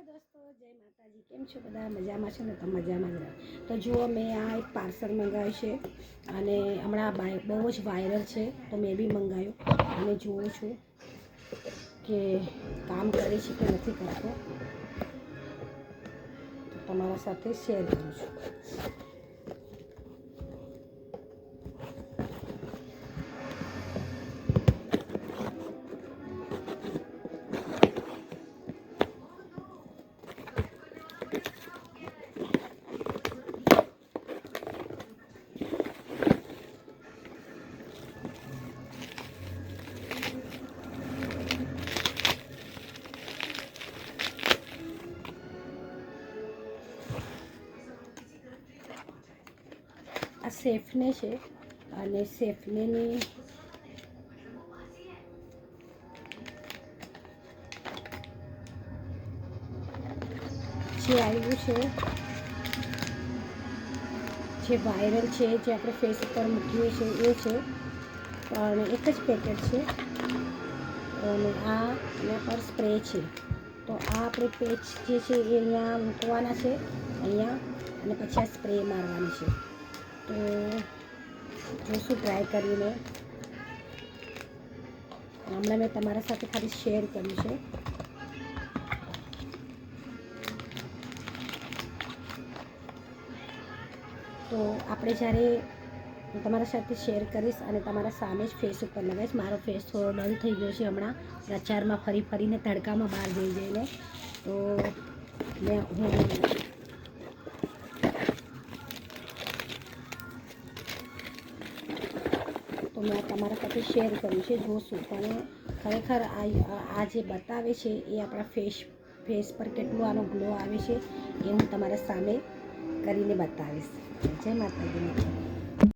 दोस्तों जय माताजी केम छो बधा मजामां छो ने तो मजामां ज रहो। तो जुओ मैं आ एक पार्सल मंगाव्युं छे अने हमणां बहु ज वायरल छे तो मैं बी मंगाव्युं अने जोऊं छुं के काम करे छे के नथी करतो तो तमारा साथे शेर करूं छुं। आ सेफने छे अने सेफनेनी जे आव्युं छे जे वायरल छे जे आपणे फेस पर मूक्युं छे ए छे पण एक ज पेकेट छे अने आ एना पर स्प्रे छे। तो आ आपणे पेच जे छे ए अहींया मूकवाना छे अहींया अने पछी आ स्प्रे मारवानी छे। तो जोशुं ट्राय करीने हमणां मैं तमारा साथे खाली शेर कर्युं छे। तो आपणे ज्यारे હું તમારા સાથે શેર કરીશ અને તમારા સામે જ ફેસ ઉપર લગાવીશ। મારો ફેસ થોડો ડલ થઈ ગયો છે હમણાં પ્રચારમાં ફરી ફરીને તડકામાં બહાર જઈ જઈને, તો મેં તમારા સાથે શેર કર્યું છે જોશું, પણ ખરેખર આ જે બતાવે છે એ આપણા ફેસ પર કેટલું આનો ગ્લો આવે છે એ હું તમારા સામે કરીને બતાવીશ। જય માતાજી।